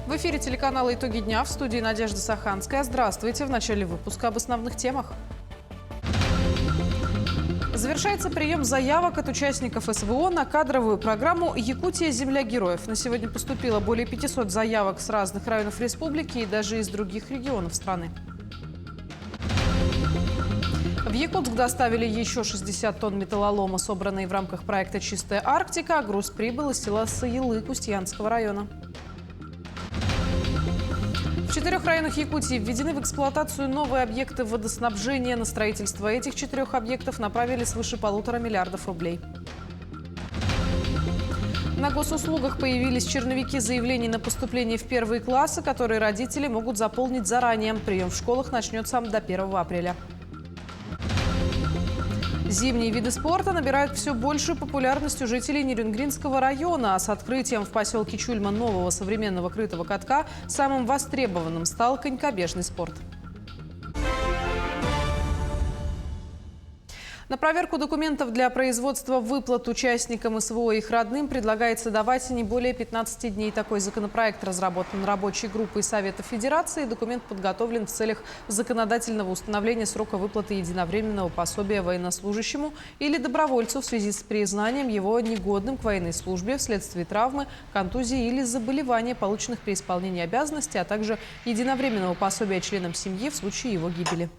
В эфире телеканала «Итоги дня», в студии Надежда Саханская. Здравствуйте. В начале выпуска об основных темах. Завершается прием заявок от участников СВО на кадровую программу «Якутия. Земля героев». На сегодня поступило более 500 заявок с разных районов республики и даже из других регионов страны. В Якутск доставили еще 60 тонн металлолома, собранные в рамках проекта «Чистая Арктика». Груз прибыл из села Саилык Устьянского района. В 4 районах Якутии введены в эксплуатацию новые объекты водоснабжения. На строительство этих 4 объектов направили свыше 1,5 миллиарда рублей. На госуслугах появились черновики заявлений на поступление в первые классы, которые родители могут заполнить заранее. Прием в школах начнется до 1 апреля. Зимние виды спорта набирают все большую популярность у жителей Нерюнгринского района. А с открытием в поселке Чульма нового современного крытого катка самым востребованным стал конькобежный спорт. На проверку документов для производства выплат участникам СВО и их родным предлагается давать не более 15 дней. Такой законопроект разработан рабочей группой Совета Федерации. Документ подготовлен в целях законодательного установления срока выплаты единовременного пособия военнослужащему или добровольцу в связи с признанием его негодным к военной службе вследствие травмы, контузии или заболевания, полученных при исполнении обязанностей, а также единовременного пособия членам семьи в случае его гибели.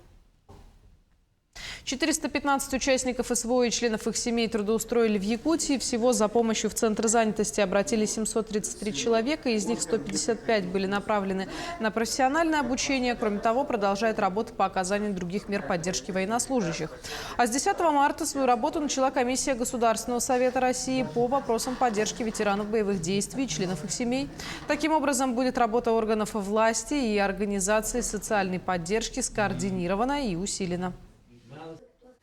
415 участников СВО и членов их семей трудоустроили в Якутии. Всего за помощью в Центр занятости обратились 733 человека. Из них 155 были направлены на профессиональное обучение. Кроме того, продолжает работа по оказанию других мер поддержки военнослужащих. А с 10 марта свою работу начала комиссия Государственного совета России по вопросам поддержки ветеранов боевых действий и членов их семей. Таким образом, будет работа органов власти и организаций социальной поддержки скоординирована и усилена.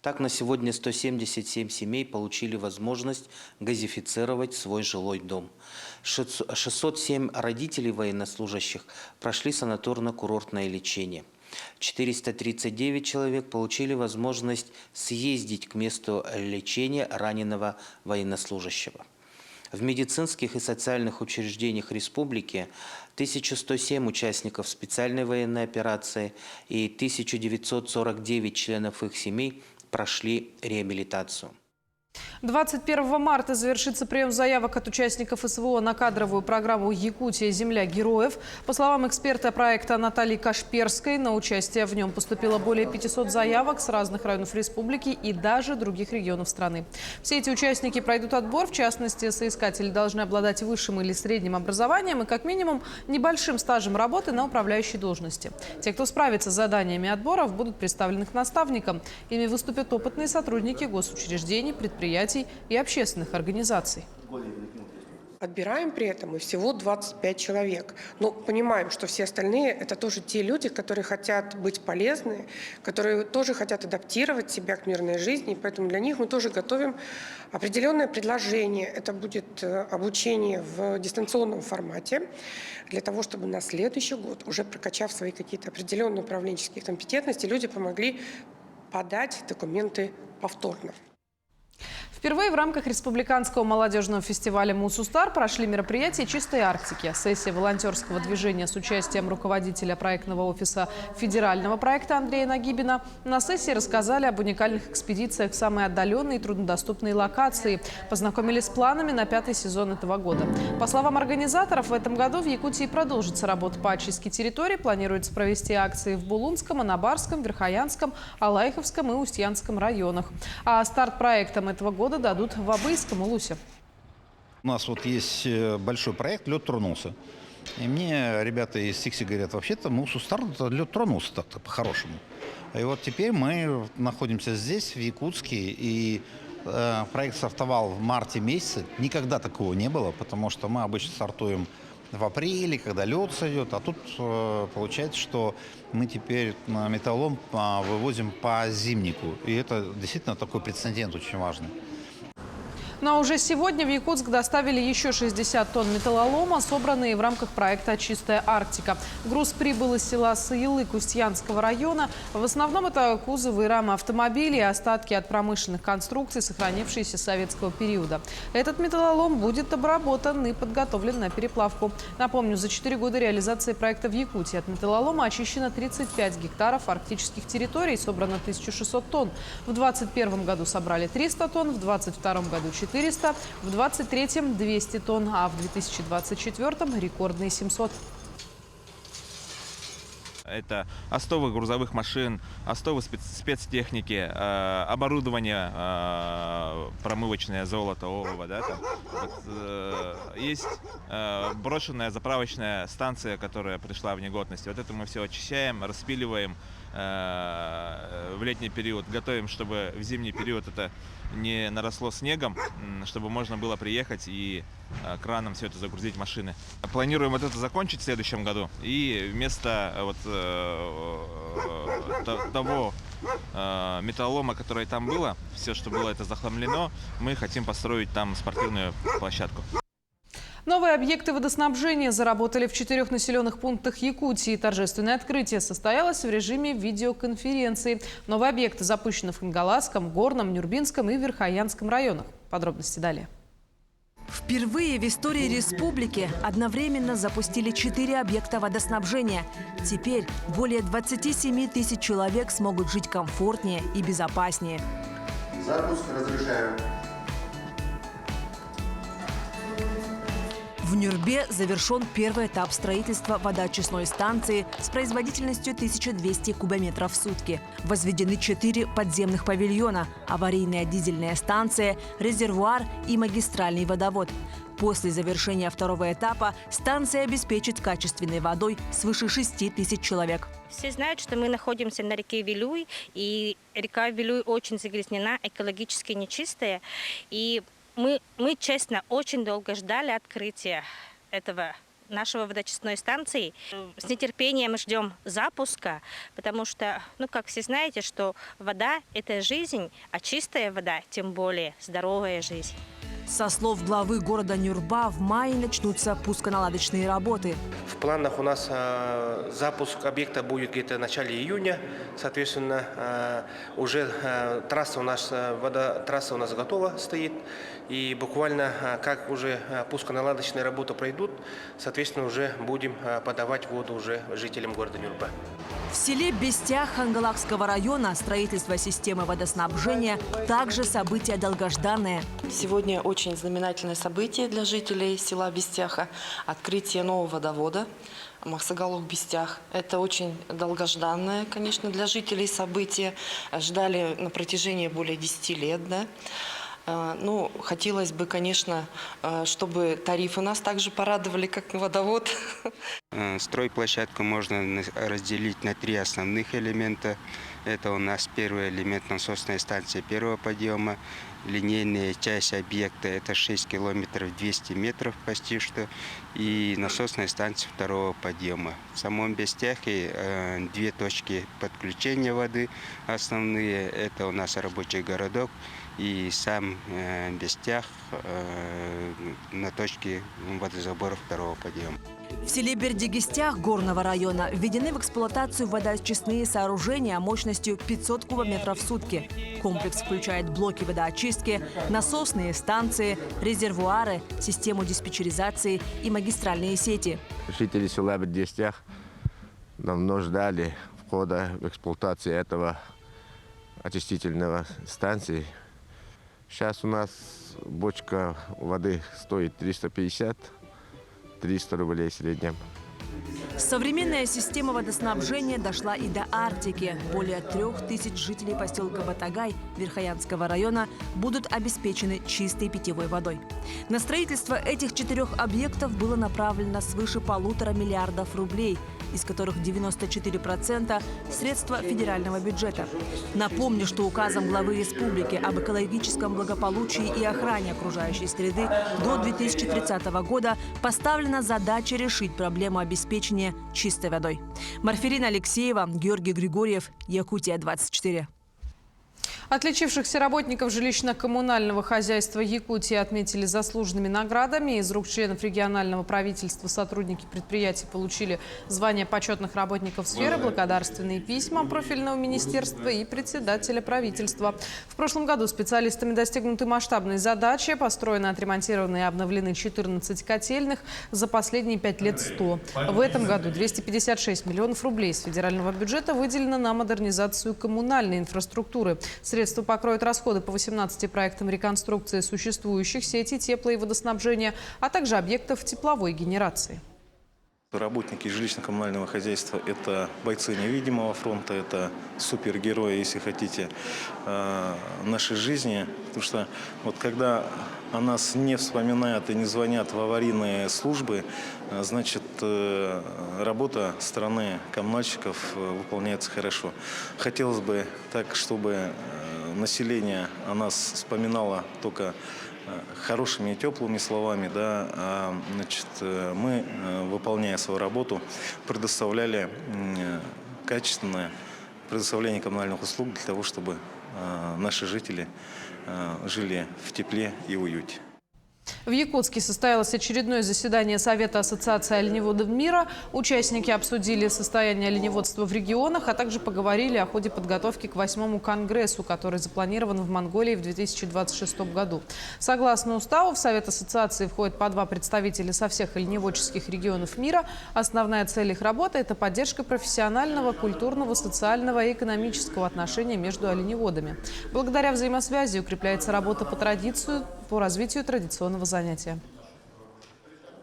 Так, на сегодня 177 семей получили возможность газифицировать свой жилой дом. 607 родителей военнослужащих прошли санаторно-курортное лечение. 439 человек получили возможность съездить к месту лечения раненого военнослужащего. В медицинских и социальных учреждениях республики 1107 участников специальной военной операции и 1949 членов их семей прошли реабилитацию. 21 марта завершится прием заявок от участников СВО на кадровую программу «Якутия. Земля героев». По словам эксперта проекта Натальи Кашперской, на участие в нем поступило более 500 заявок с разных районов республики и даже других регионов страны. Все эти участники пройдут отбор. В частности, соискатели должны обладать высшим или средним образованием и как минимум небольшим стажем работы на управляющей должности. Те, кто справится с заданиями отборов, будут представлены к наставникам. Ими выступят опытные сотрудники госучреждений, предприятий и общественных организаций. Отбираем при этом и всего 25 человек. Но понимаем, что все остальные – это тоже те люди, которые хотят быть полезны, которые тоже хотят адаптировать себя к мирной жизни. И поэтому для них мы тоже готовим определенное предложение. Это будет обучение в дистанционном формате для того, чтобы на следующий год, уже прокачав свои какие-то определенные управленческие компетентности, люди помогли подать документы повторно. Впервые в рамках республиканского молодежного фестиваля «Мусустар» прошли мероприятия «Чистой Арктики». Сессия волонтерского движения с участием руководителя проектного офиса федерального проекта Андрея Нагибина. На сессии рассказали об уникальных экспедициях в самые отдаленные и труднодоступные локации. Познакомились с планами на 5-й сезон этого года. По словам организаторов, в этом году в Якутии продолжится работа по очистке территории. Планируется провести акции в Булунском, Анабарском, Верхоянском, Алайховском и Устьянском районах. А старт проектам этого года дадут в Абыйском Улусе. У нас вот есть большой проект «Лед тронулся». И мне ребята из Сикси говорят, вообще-то Мусустар лед тронулся так-то по-хорошему. И вот теперь мы находимся здесь, в Якутске, и проект стартовал в марте месяце. Никогда такого не было, потому что мы обычно стартуем в апреле, когда лед сойдет. А тут получается, что мы теперь металлолом вывозим по зимнику. И это действительно такой прецедент очень важный. Но уже сегодня в Якутск доставили еще 60 тонн металлолома, собранные в рамках проекта «Чистая Арктика». Груз прибыл из села Саилык Устьянского района. В основном это кузовы и рамы автомобилей, остатки от промышленных конструкций, сохранившиеся с советского периода. Этот металлолом будет обработан и подготовлен на переплавку. Напомню, за 4 года реализации проекта в Якутии от металлолома очищено 35 гектаров арктических территорий, собрано 1600 тонн. В 2021 году собрали 300 тонн, в 2022 году 400, в 2023 200 тонн, а в 2024 рекордные 700. Это остовы грузовых машин, остовы спецтехники, оборудование промывочное, золото, олово. Да, там. Вот, есть брошенная заправочная станция, которая пришла в негодность. Вот это мы все очищаем, распиливаем в летний период, готовим, чтобы в зимний период это не наросло снегом, чтобы можно было приехать и краном все это загрузить в машины. Планируем вот это закончить в следующем году. И вместо вот того металлолома, который там было, все, что было это захламлено, мы хотим построить там спортивную площадку. Новые объекты водоснабжения заработали в 4 населенных пунктах Якутии. Торжественное открытие состоялось в режиме видеоконференции. Новые объекты запущены в Хангаласском, Горном, Нюрбинском и Верхоянском районах. Подробности далее. Впервые в истории республики одновременно запустили 4 объекта водоснабжения. Теперь более 27 тысяч человек смогут жить комфортнее и безопаснее. Запуск разрешаю. В Нюрбе завершен первый этап строительства водоочистной станции с производительностью 1200 кубометров в сутки. Возведены 4 подземных павильона, аварийная дизельная станция, резервуар и магистральный водовод. После завершения второго этапа станция обеспечит качественной водой свыше 6 тысяч человек. Все знают, что мы находимся на реке Вилюй, и река Вилюй очень загрязнена, экологически нечистая. И мы честно, очень долго ждали открытия этого нашего водоочистной станции. С нетерпением ждем запуска, потому что, как все знаете, что вода – это жизнь, а чистая вода, тем более, здоровая жизнь. Со слов главы города Нюрба, в мае начнутся пусконаладочные работы. В планах у нас запуск объекта будет где-то в начале июня. Соответственно, уже трасса у нас готова стоит. И буквально, как уже пусконаладочные работы пройдут, соответственно, уже будем подавать воду уже жителям города Нюрба. В селе Бестях Хангалакского района строительство системы водоснабжения также событие долгожданное. Сегодня очень знаменательное событие для жителей села Бестяха – открытие нового водовода Махсагалук-Бестях. Это очень долгожданное, конечно, для жителей событие. Ждали на протяжении более 10 лет, да. Хотелось бы, конечно, чтобы тарифы нас также порадовали, как и водовод. Стройплощадку можно разделить на 3 основных элемента. Это у нас первый элемент — насосная станция первого подъема. Линейная часть объекта — это 6 километров 200 метров почти что. И насосная станция второго подъема. В самом Бестяхе 2 точки подключения воды основные. Это у нас рабочий городок и сам Бестях на точке водозабора второго подъема. В селе Бердигистях Горного района введены в эксплуатацию водоочистные сооружения мощностью 500 кубометров в сутки. Комплекс включает блоки водоочистки, насосные станции, резервуары, систему диспетчеризации и магистральные сети. Жители села Бердигистях давно ждали входа в эксплуатацию этого очистительного станции. Сейчас у нас бочка воды стоит 350-300 рублей в среднем. Современная система водоснабжения дошла и до Арктики. Более 3000 жителей поселка Батагай Верхоянского района будут обеспечены чистой питьевой водой. На строительство этих 4 объектов было направлено свыше 1,5 миллиарда рублей, из которых 94% – средства федерального бюджета. Напомню, что указом главы республики об экологическом благополучии и охране окружающей среды до 2030 года поставлена задача решить проблему обеспечения чистой водой. Марферина Алексеева, Георгий Григорьев, Якутия 24. Отличившихся работников жилищно-коммунального хозяйства Якутии отметили заслуженными наградами. Из рук членов регионального правительства сотрудники предприятий получили звание почетных работников сферы, благодарственные письма профильного министерства и председателя правительства. В прошлом году специалистами достигнуты масштабные задачи. Построены, отремонтированы и обновлены 14 котельных, за последние 5 лет 100. В этом году 256 миллионов рублей с федерального бюджета выделено на модернизацию коммунальной инфраструктуры. Средства покроют расходы по 18 проектам реконструкции существующих сетей тепло- и водоснабжения, а также объектов тепловой генерации. Работники жилищно-коммунального хозяйства – это бойцы невидимого фронта, это супергерои, если хотите, нашей жизни. Потому что вот когда о нас не вспоминают и не звонят в аварийные службы, значит, работа стороны коммунальщиков выполняется хорошо. Хотелось бы так, чтобы население о нас вспоминало только хорошими и теплыми словами, да, значит, мы, выполняя свою работу, предоставляли качественное предоставление коммунальных услуг для того, чтобы наши жители жили в тепле и уюте. В Якутске состоялось очередное заседание Совета Ассоциации оленеводов мира. Участники обсудили состояние оленеводства в регионах, а также поговорили о ходе подготовки к 8-му конгрессу, который запланирован в Монголии в 2026 году. Согласно уставу, в Совет Ассоциации входит по 2 представителя со всех оленеводческих регионов мира. Основная цель их работы – это поддержка профессионального, культурного, социального и экономического отношения между оленеводами. Благодаря взаимосвязи укрепляется работа по развитию традиционного занятия.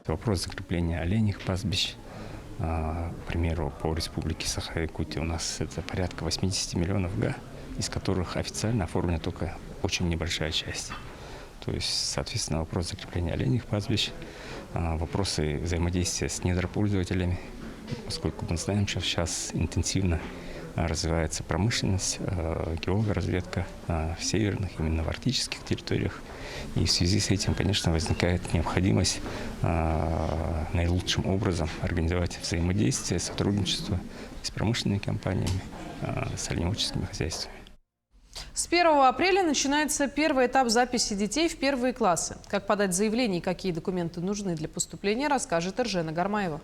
Вопрос закрепления оленьих пастбищ, к примеру, по республике Саха-Якутия у нас это порядка 80 миллионов га, из которых официально оформлена только очень небольшая часть. То есть, соответственно, вопрос закрепления оленьих пастбищ, вопросы взаимодействия с недропользователями, поскольку мы знаем, что сейчас интенсивно развивается промышленность, геологоразведка в северных, именно в арктических территориях. И в связи с этим, конечно, возникает необходимость наилучшим образом организовать взаимодействие, сотрудничество с промышленными компаниями, с оленеводческими хозяйствами. С 1 апреля начинается первый этап записи детей в первые классы. Как подать заявление и какие документы нужны для поступления, расскажет Эржена Гармаева.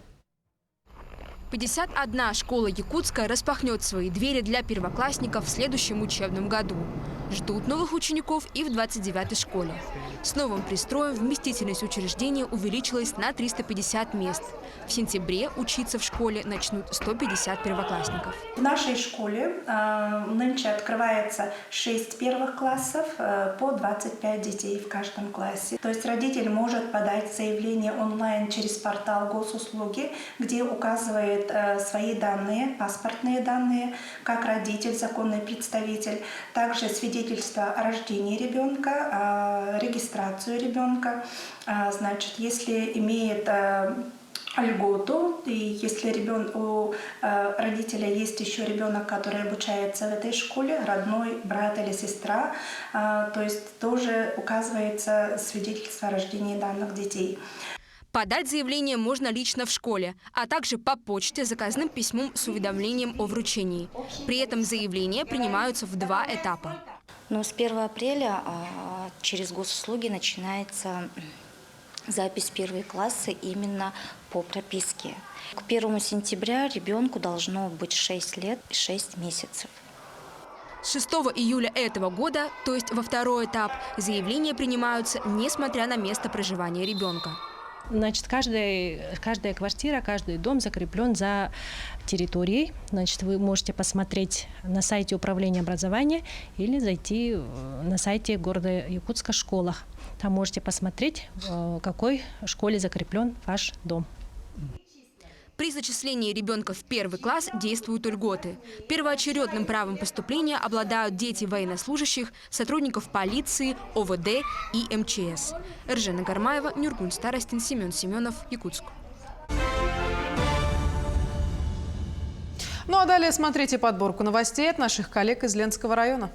51 школа Якутска распахнет свои двери для первоклассников в следующем учебном году. Ждут новых учеников и в 29-й школе. С новым пристроем вместительность учреждения увеличилась на 350 мест. В сентябре учиться в школе начнут 150 первоклассников. В нашей школе нынче открывается 6 первых классов по 25 детей в каждом классе. То есть родитель может подать заявление онлайн через портал госуслуги, где указывает свои данные, паспортные данные, как родитель, законный представитель, также свидетельство о рождении ребенка, регистрацию ребенка. Значит, если имеет льготу, и если у родителя есть еще ребенок, который обучается в этой школе, родной брат или сестра, то есть тоже указывается свидетельство о рождении данных детей. Подать заявление можно лично в школе, а также по почте заказным письмом с уведомлением о вручении. При этом заявления принимаются в 2 этапа. Но с 1 апреля через госуслуги начинается запись в первые классы именно по прописке. К 1 сентября ребенку должно быть 6 лет и 6 месяцев. С 6 июля этого года, то есть во 2-й этап, заявления принимаются несмотря на место проживания ребенка. Значит, каждая квартира, каждый дом закреплен за территорией. Значит, вы можете посмотреть на сайте управления образования или зайти на сайте города Якутска школах. Там можете посмотреть, в какой школе закреплен ваш дом. При зачислении ребенка в 1-й класс действуют льготы. Первоочередным правом поступления обладают дети военнослужащих, сотрудников полиции, ОВД и МЧС. Эржена Гармаева, Нюргун Старостин, Семен Семенов, Якутск. Ну а далее смотрите подборку новостей от наших коллег из Ленского района.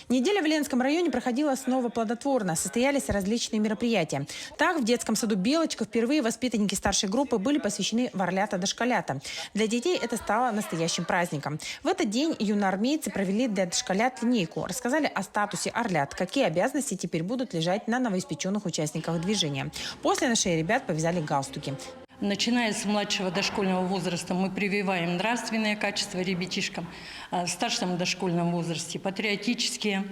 Неделя в Ленском районе проходила снова плодотворно. Состоялись различные мероприятия. Так, в детском саду «Белочка» впервые воспитанники старшей группы были посвящены в орлята-дошколята. Для детей это стало настоящим праздником. В этот день юноармейцы провели для дошколят линейку. Рассказали о статусе орлят, какие обязанности теперь будут лежать на новоиспеченных участниках движения. После на шее ребят повязали галстуки. Начиная с младшего дошкольного возраста мы прививаем нравственные качества ребятишкам. В старшем дошкольном возрасте патриотическое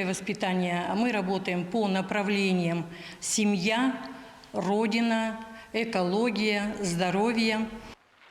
воспитание. А мы работаем по направлениям семья, родина, экология, здоровье.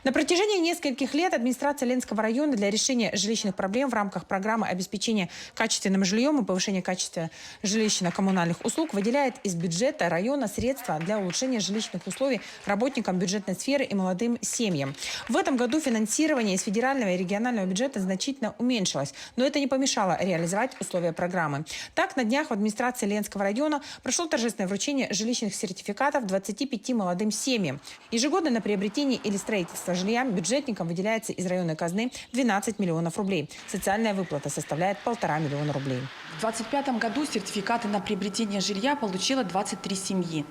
На протяжении нескольких лет администрация Ленского района для решения жилищных проблем в рамках программы обеспечения качественным жильем и повышения качества жилищно-коммунальных услуг выделяет из бюджета района средства для улучшения жилищных условий работникам бюджетной сферы и молодым семьям. В этом году финансирование из федерального и регионального бюджета значительно уменьшилось, но это не помешало реализовать условия программы. Так, на днях в администрации Ленского района прошло торжественное вручение жилищных сертификатов 25 молодым семьям. Ежегодно на приобретение или строительство жилья бюджетникам выделяется из районной казны 12 миллионов рублей. Социальная выплата составляет 1,5 миллиона рублей. В 2025 году сертификаты на приобретение жилья получило 23 семьи.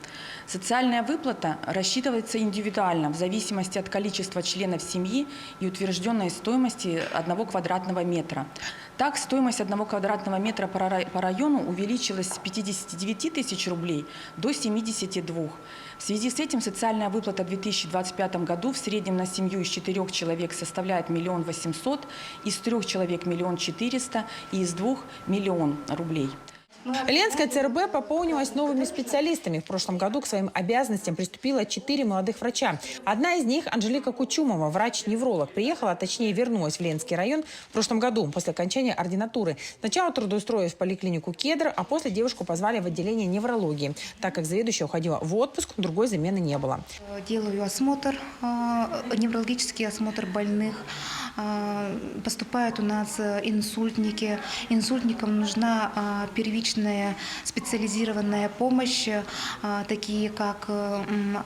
Социальная выплата рассчитывается индивидуально в зависимости от количества членов семьи и утвержденной стоимости 1 квадратного метра. Так, стоимость 1 квадратного метра по району увеличилась с 59 тысяч рублей до 72. В связи с этим социальная выплата в 2025 году в среднем на семью из 4 человек составляет 1 800 000, из 3 человек 1 400 000 и из 2 – 1 000 000 рублей. Ленская ЦРБ пополнилась новыми специалистами. В прошлом году к своим обязанностям приступило 4 молодых врача. Одна из них, Анжелика Кучумова, врач-невролог, приехала, точнее вернулась в Ленский район в прошлом году после окончания ординатуры. Сначала трудоустроилась в поликлинику «Кедр», а после девушку позвали в отделение неврологии, так как заведующая уходила в отпуск, другой замены не было. Делаю осмотр, неврологический осмотр больных. Поступают у нас инсультники. Инсультникам нужна первичная специализированная помощь, такие как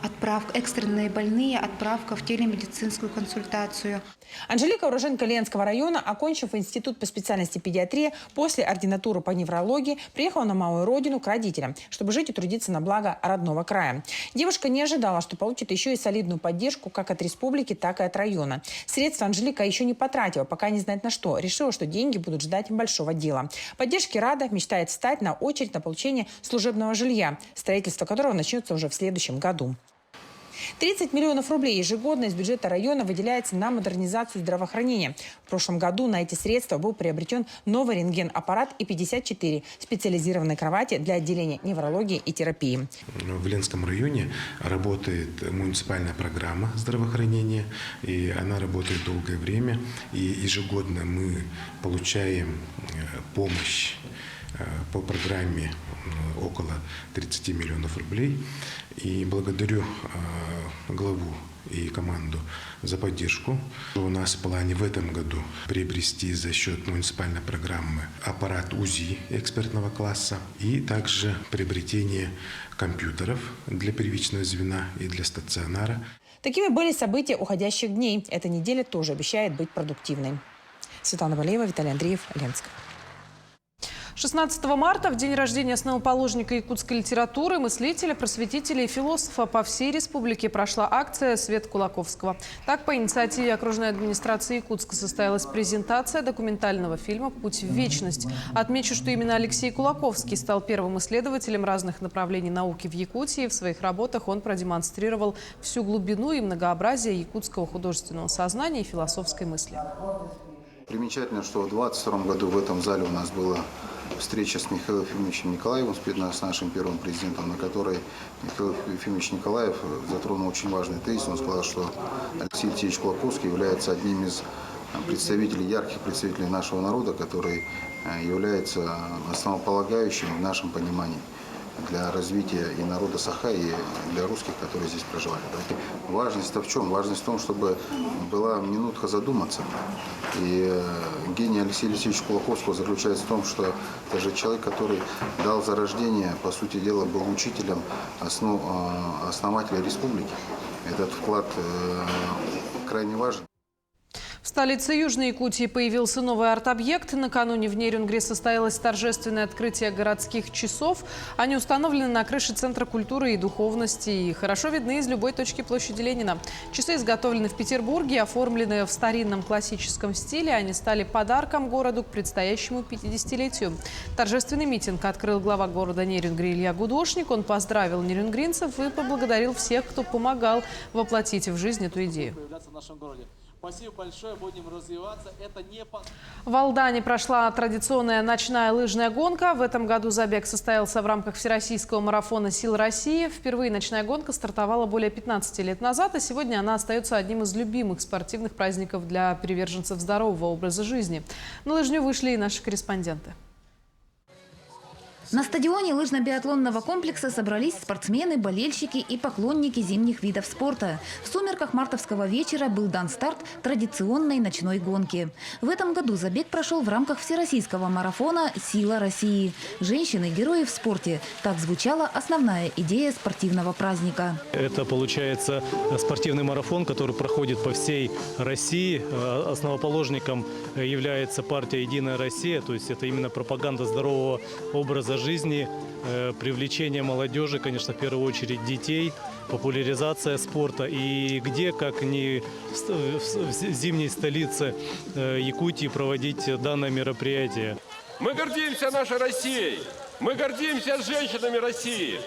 отправка, экстренные больные, отправка в телемедицинскую консультацию. Анжелика, уроженка Ленского района, окончив институт по специальности педиатрия, после ординатуры по неврологии приехала на малую родину к родителям, чтобы жить и трудиться на благо родного края. Девушка не ожидала, что получит еще и солидную поддержку как от республики, так и от района. Средства Анжелика еще не потратила, пока не знает на что. Решила, что деньги будут ждать большого дела. Поддержки рада, мечтает встать на очередь на получение служебного жилья, строительство которого начнется уже в следующем году. 30 миллионов рублей ежегодно из бюджета района выделяется на модернизацию здравоохранения. В прошлом году на эти средства был приобретен новый рентген-аппарат и 54 специализированные кровати для отделения неврологии и терапии. В Ленском районе работает муниципальная программа здравоохранения, и она работает долгое время. И ежегодно мы получаем помощь по программе около 30 миллионов рублей. И благодарю главу и команду за поддержку. У нас в плане в этом году приобрести за счет муниципальной программы аппарат УЗИ экспертного класса и также приобретение компьютеров для первичного звена и для стационара. Такими были события уходящих дней. Эта неделя тоже обещает быть продуктивной. Светлана Валеева, Виталий Андреев, Ленск. 16 марта, в день рождения основоположника якутской литературы, мыслителя, просветителя и философа по всей республике прошла акция «Свет Кулаковского». Так, по инициативе окружной администрации Якутска состоялась презентация документального фильма «Путь в вечность». Отмечу, что именно Алексей Кулаковский стал первым исследователем разных направлений науки в Якутии. В своих работах он продемонстрировал всю глубину и многообразие якутского художественного сознания и философской мысли. Примечательно, что в 2022 году в этом зале у нас была встреча с Михаилом Ефимовичем Николаевым, с нашим первым президентом, на которой Михаил Ефимович Николаев затронул очень важный тезис. Он сказал, что Алексей Алексеевич Кулаковский является одним из представителей, ярких представителей нашего народа, который является основополагающим в нашем понимании для развития и народа Саха, и для русских, которые здесь проживали. Важность-то в чем? Важность в том, чтобы была минутка задуматься. И гений Алексея Алексеевича Кулаковского заключается в том, что это же человек, который дал зарождение, по сути дела, был учителем основателя республики. Этот вклад крайне важен. В столице Южной Якутии появился новый арт-объект. Накануне в Нерюнгри состоялось торжественное открытие городских часов. Они установлены на крыше Центра культуры и духовности и хорошо видны из любой точки площади Ленина. Часы изготовлены в Петербурге, оформлены в старинном классическом стиле. Они стали подарком городу к предстоящему 50-летию. Торжественный митинг открыл глава города Нерюнгри Илья Гудошник. Он поздравил нерюнгринцев и поблагодарил всех, кто помогал воплотить в жизнь эту идею. Спасибо большое, будем развиваться. Это не... В Алдане прошла традиционная ночная лыжная гонка. В этом году забег состоялся в рамках всероссийского марафона «Сил России». Впервые ночная гонка стартовала более 15 лет назад, и сегодня она остается одним из любимых спортивных праздников для приверженцев здорового образа жизни. На лыжню вышли и наши корреспонденты. На стадионе лыжно-биатлонного комплекса собрались спортсмены, болельщики и поклонники зимних видов спорта. В сумерках мартовского вечера был дан старт традиционной ночной гонки. В этом году забег прошел в рамках всероссийского марафона «Сила России». Женщины – герои в спорте. Так звучала основная идея спортивного праздника. Это, получается, спортивный марафон, который проходит по всей России. Основоположником является партия «Единая Россия», то есть это именно пропаганда здорового образа жизни, привлечение молодежи, конечно, в первую очередь детей, популяризация спорта. И где, как не в зимней столице Якутии, проводить данное мероприятие. Мы гордимся нашей Россией, мы гордимся женщинами России,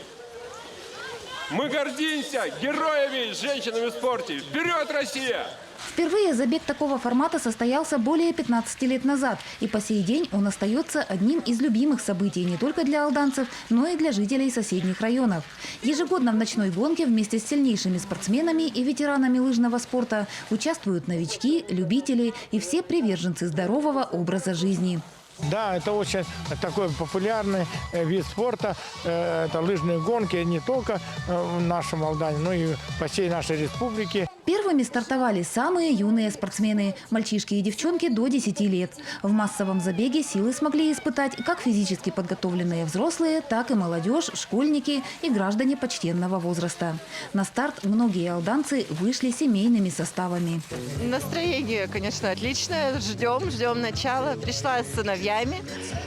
мы гордимся героями, женщинами в спорте. Вперед, Россия! Впервые забег такого формата состоялся более 15 лет назад. И по сей день он остается одним из любимых событий не только для алданцев, но и для жителей соседних районов. Ежегодно в ночной гонке вместе с сильнейшими спортсменами и ветеранами лыжного спорта участвуют новички, любители и все приверженцы здорового образа жизни. Да, это очень такой популярный вид спорта. Это лыжные гонки не только в нашем Алдане, но и по всей нашей республике. Первыми стартовали самые юные спортсмены – мальчишки и девчонки до 10 лет. В массовом забеге силы смогли испытать как физически подготовленные взрослые, так и молодежь, школьники и граждане почтенного возраста. На старт многие алданцы вышли семейными составами. Настроение, конечно, отличное. Ждем начала. Пришла с сыновьями.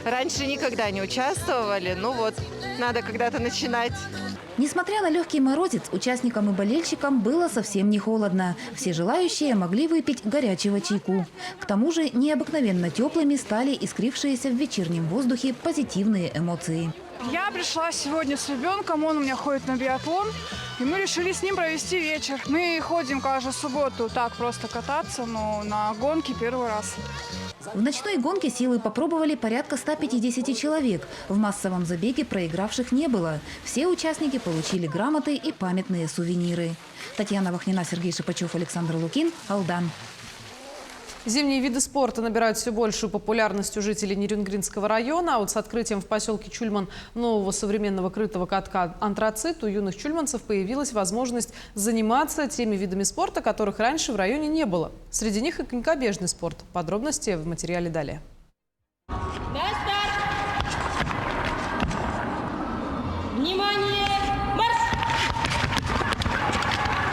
Раньше никогда не участвовали. Ну вот, надо когда-то начинать. Несмотря на легкий морозец, участникам и болельщикам было совсем не холодно. Все желающие могли выпить горячего чайку. К тому же необыкновенно теплыми стали искрившиеся в вечернем воздухе позитивные эмоции. Я пришла сегодня с ребенком, он у меня ходит на биатлон, и мы решили с ним провести вечер. Мы ходим каждую субботу так просто кататься, но на гонке первый раз. В ночной гонке силы попробовали порядка 150 человек. В массовом забеге проигравших не было. Все участники получили грамоты и памятные сувениры. Татьяна Вахнина, Сергей Шипачев, Александр Лукин, Алдан. Зимние виды спорта набирают все большую популярность у жителей Нерюнгринского района. А вот с открытием в поселке Чульман нового современного крытого катка «Антрацит» у юных чульманцев появилась возможность заниматься теми видами спорта, которых раньше в районе не было. Среди них и конькобежный спорт. Подробности в материале далее.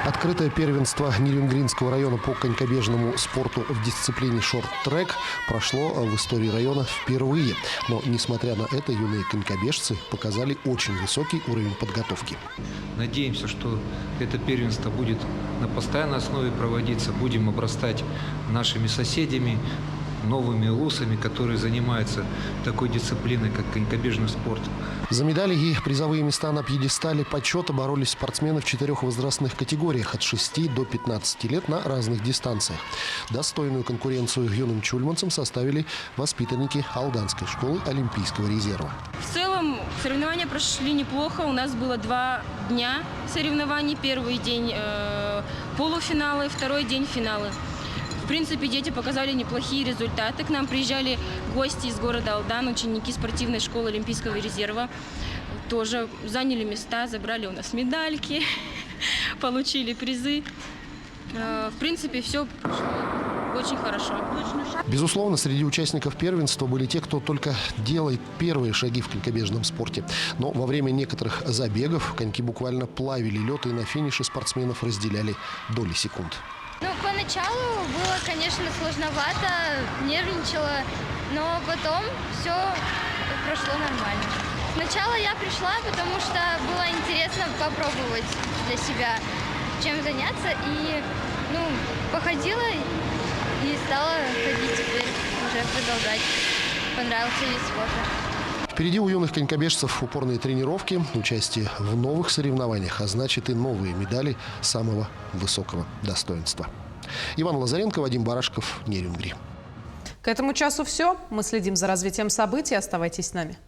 Открытое первенство Нерюнгринского района по конькобежному спорту в дисциплине шорт-трек прошло в истории района впервые. Но, несмотря на это, юные конькобежцы показали очень высокий уровень подготовки. Надеемся, что это первенство будет на постоянной основе проводиться. Будем обрастать нашими соседями, новыми улусами, которые занимаются такой дисциплиной, как конькобежный спорт. За медали и призовые места на пьедестале почета боролись спортсмены в 4 возрастных категориях от 6 до 15 лет на разных дистанциях. Достойную конкуренцию юным чульманцам составили воспитанники Алданской школы Олимпийского резерва. В целом соревнования прошли неплохо. У нас было 2 дня соревнований. Первый день полуфиналы, второй день финалы. В принципе, дети показали неплохие результаты. К нам приезжали гости из города Алдан, ученики спортивной школы Олимпийского резерва. Тоже заняли места, забрали у нас медальки, получили призы. В принципе, все очень хорошо. Безусловно, среди участников первенства были те, кто только делает первые шаги в конькобежном спорте. Но во время некоторых забегов коньки буквально плавили лед, и на финише спортсменов разделяли доли секунд. Ну, поначалу было, конечно, сложновато, нервничала, но потом все прошло нормально. Сначала я пришла, потому что было интересно попробовать для себя, чем заняться, и походила и стала ходить теперь, уже продолжать. Понравился вид спорта. Впереди у юных конькобежцев упорные тренировки, участие в новых соревнованиях, а значит и новые медали самого высокого достоинства. Иван Лазаренко, Вадим Барашков, Нерюнгри. К этому часу все. Мы следим за развитием событий. Оставайтесь с нами.